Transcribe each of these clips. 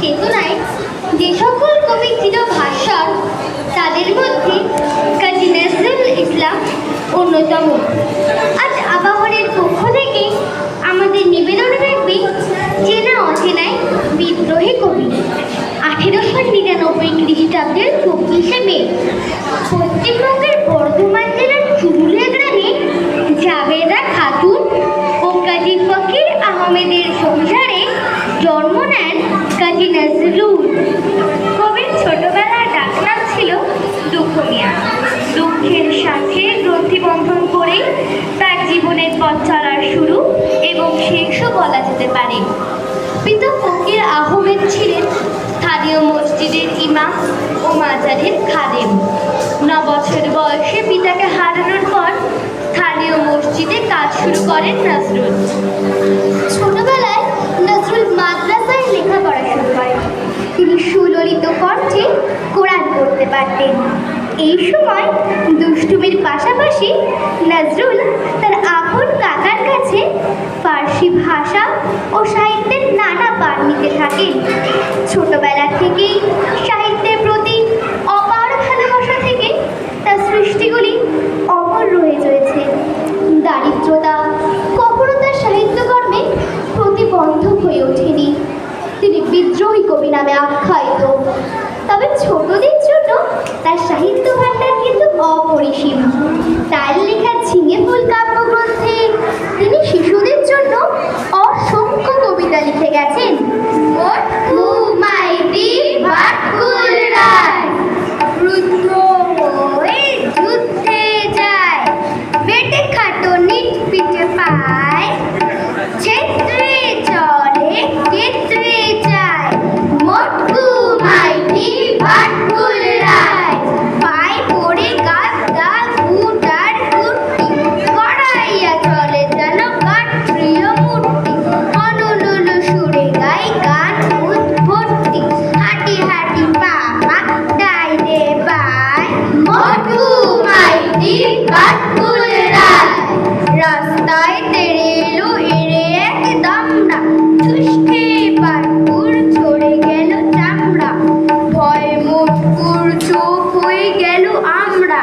চেতনায় যে সকল কবি চিরভাস্বর, তাদের মধ্যে কাজী নজরুল ইসলাম অন্যতম। আজ আবাহনের পক্ষ থেকে আমাদের নিবেদন রাখবে চেনা অচেনায় বিদ্রোহী কবি। 1899 খ্রিস্টাব্দের 24শে মে পশ্চিমবঙ্গের বর্ধমান জেলার চুরুলিয়া গ্রামে জাবেদা খাতুন ও কাজী ফকির আহমেদের সংসারে জন্ম নেন কাজী নজরুল। কবির ছোটবেলার ডাকনাম ছিল দুঃখ মিয়া। দুঃখের সাথে গ্রন্থিবন্ধন করে তার জীবনের পথ চলার শুরু এবং শেষও বলা যেতে পারে। পিতা ফকির আহমেদ ছিলেন স্থানীয় মসজিদের ইমাম ও মাজারের খাদেম। 9 বছর বয়সে পিতাকে হারানোর পর স্থানীয় মসজিদে কাজ শুরু করেন নজরুল। ছোটবেলায় নজরুল মাদ্রাসায় লেখাপড়া শুরু করেন। তিনি সুললিত কণ্ঠে কোরআন পড়তে পারতেন। এই সময় দুষ্টুমির পাশাপাশি নজরুল তার আপন কাকার কাছে ফার্সি ভাষা ও সাহিত্যের নানা পাঠ নিতে থাকেন। ছোটবেলা থেকেই সাহিত্যের প্রতি অপার ভালোবাসা থেকে তার সৃষ্টিগুলি অমর রয়ে চলেছে। দারিদ্রতা কখনো তার সাহিত্যকর্মে প্রতিবন্ধক হয়ে ওঠেনি। তিনি বিদ্রোহী কবি নামে আখ্যায়িত। তবে ছোটদের জন্য তার সাহিত্য ভাণ্ডার কিন্তু অপরিসীম। তার লেখা ঝিঙে ফুল কাব্যগ্রন্থে তিনি শিশুদের জন্য অসংখ্য কবিতা লিখে গেছেন। রুদ্র হয়ে যুদ্ধে যায়, পেটে খাটনির পিঠে পায়, ক্ষেত্রে চলে ক্ষেত্রে যায়, মটকু মাইতি ভাটকুল রায়, পায়ে পড়ে গাছ গাছ ফুটার কুর্তি, কড়াইয়া চলে যেন কাঠ প্রিয় মূর্তি, অনুলুল সুরে গাই গান ভর্তি, হাঁটি হাঁটি পাপা ডাইরে বাই, মটকু মাইতি ভাটকুল রায়, রাস্তায় তেড়ে এলো এড়ে এক দামড়া, চুষকে পাটকুর ছড়ে গেল চামড়া, ভয় মটকুর চোখ হয়ে গেল আমরা,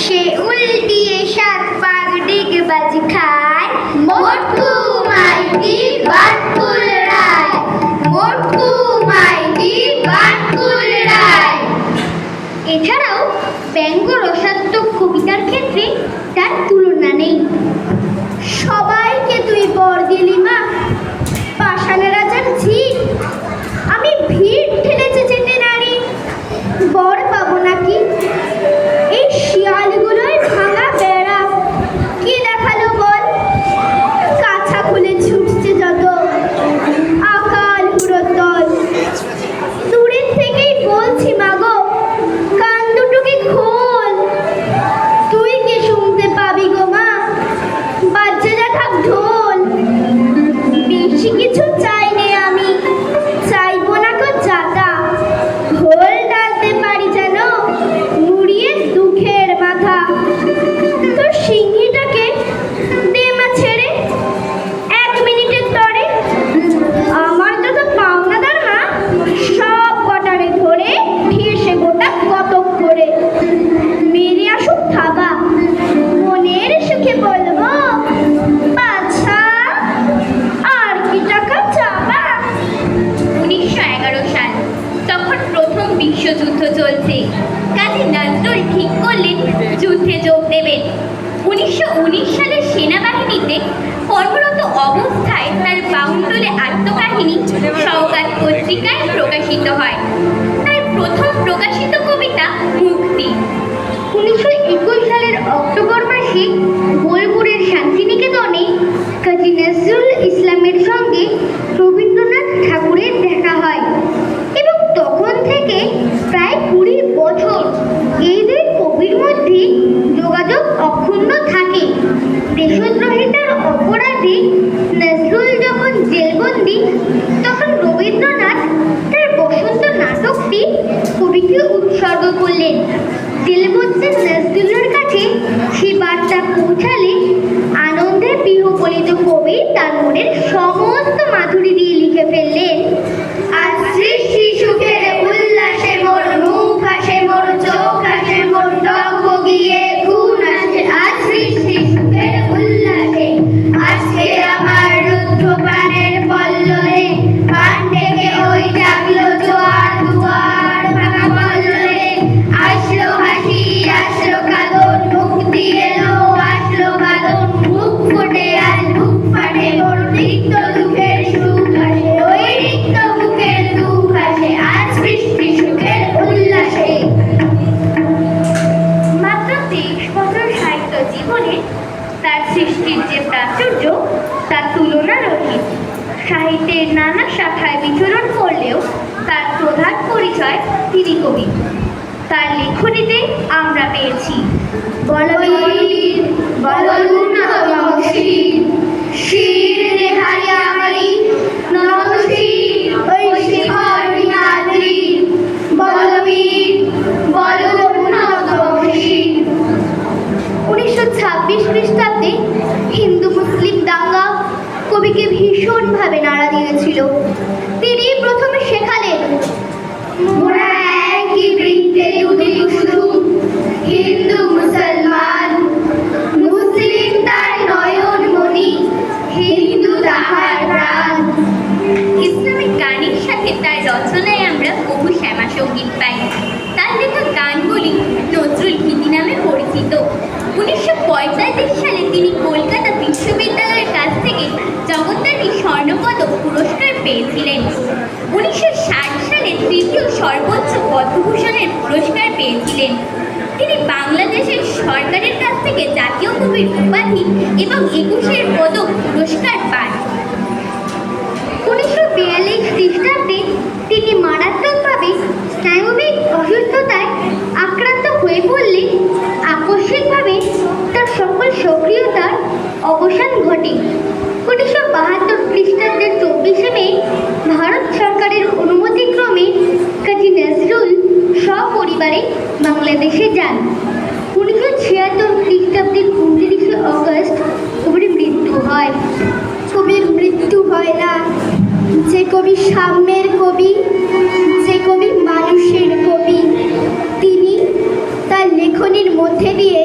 সে উল্টিয়ে 7 পাক ডিগবাজ খায়, মটকু মাইতি ভাটকুল রায়, মটকু মাইতি ভাটকুল রায়। এছাড়াও ব্যঙ্গ রসাত্মক কবিতার ক্ষেত্রে তার তুলনা নেই। সবাইকে তুই বর দিলি মা, পাষাণ রাজার ঝি, আমি ভিড় ঠেলেছে যেতে নারী, বর পাবো নাকি? এই শিয়ালগুলোই ভাঙা বেড়া কি দেখালো বল, কাছা খুলে ছুটছে যত আকাল হুড়োদল। দূরের থেকেই বলছি মাগো, কান দুটোকে খোল, তুই কি শুনতে পাবি গো মা, বাজে যা থাক ঢোল। বেশি কিছু চাই নে আমি, চাইবো না কো জাতা, ঢোল ডালতে পারি যেন মুড়িয়ে দুঃখের মাথা। তোর সিংহীটাকে দে মা ছেড়ে 1 মিনিটের তরে, আমার যত পাওনাদার মা সব কটারে ধরে ঠেসে গোটা কতক করে মেরে আসুক থাবা, মনের সুখে বলবো বাছা আর কি টাকা চাবা। 1911 সাল, তখন প্রথম বিশ্বযুদ্ধ চলছে। কাজী নজরুল ঠিক করলেন যুদ্ধে যোগ দেবেন। 1919 সালে সেনাবাহিনীতে কর্মরত অবস্থায় তার বাউন্ডুলে আত্মকাহিনী সওগাত পত্রিকায় প্রকাশিত হয়। তার প্রথম প্রকাশিত কবিতা মুক্তি। 1921 সালের অক্টোবর মাসে বোলপুরের শান্তিনিকেতনে কাজী নজরুল ইসলামের সঙ্গে রবীন্দ্রনাথ ঠাকুরের দেখা হয় এবং তখন থেকে প্রায় 20 বছর এই দুই কবির মধ্যে যোগাযোগ অক্ষুণ্ণ থাকে। দেশদ্রোহিতার অপরাধে নজরুল যখন জেলবন্দি, তখন রবীন্দ্রনাথ তার বসন্ত নাটকটি কবিকে উৎসর্গ ভাষায় তিনি কবি। তার লেখনীতে আমরা পেয়েছি বলবীর বলুন্নতম শির, শির নেহারি আমারি নত শির ওই শিখর নিহাদ্রি, বলবীর বলুন্নতম শির। 1926 খ্রিস্টাব্দে হিন্দু মুসলিম দাঙ্গা কবিকে ভীষণভাবে নাড়া দিয়েছিল। তিনি প্রথমে শেখালেন মোরা একই বৃত্তে দুটি কুসুম, হিন্দু মুসলমান, মুসলিম তার নয়ন মণি, হিন্দু তাহার প্রাণ। ইসলামিক গানের সাথে তার রচনায় আমরা বহু শ্যামা সঙ্গীত পাই। তার লেখা গানগুলি নজরুল গীতি নামে পরিচিত। 1945 সালে তিনি কলকাতা বিশ্ববিদ্যালয়ের কাছ থেকে জগদ্ধাত্রী স্বর্ণপদক পুরস্কার পেয়েছিলেন। 1960 সালে তৃতীয় সর্বোচ্চ পদ্মভূষণের পুরস্কার পেয়েছিলেন। তিনি বাংলাদেশের সরকারের কাছ থেকে জাতীয় কবির উপাধি এবং 21 পদক পুরস্কার পান। 1942 খ্রিস্টাব্দে তিনি মারাত্মকভাবে স্নায়বিক অসুস্থতায় আক্রান্ত হয়ে পড়লে আকস্মিকভাবে তার সকল সক্রিয়তার অবসান ঘটে। 1972 খ্রিস্টাব্দের 24 মে ভারত সরকারের অনুমতিক্রমে কাজী নজরুল সপরিবারে বাংলাদেশে যান। 1976 খ্রিস্টাব্দের 29 অগস্ট কবির মৃত্যু হয়। কবির মৃত্যু হয় না, যে কবি সাম্যের কবি, যে কবি মানুষের কবি, তিনি তার লেখনীর মধ্যে দিয়ে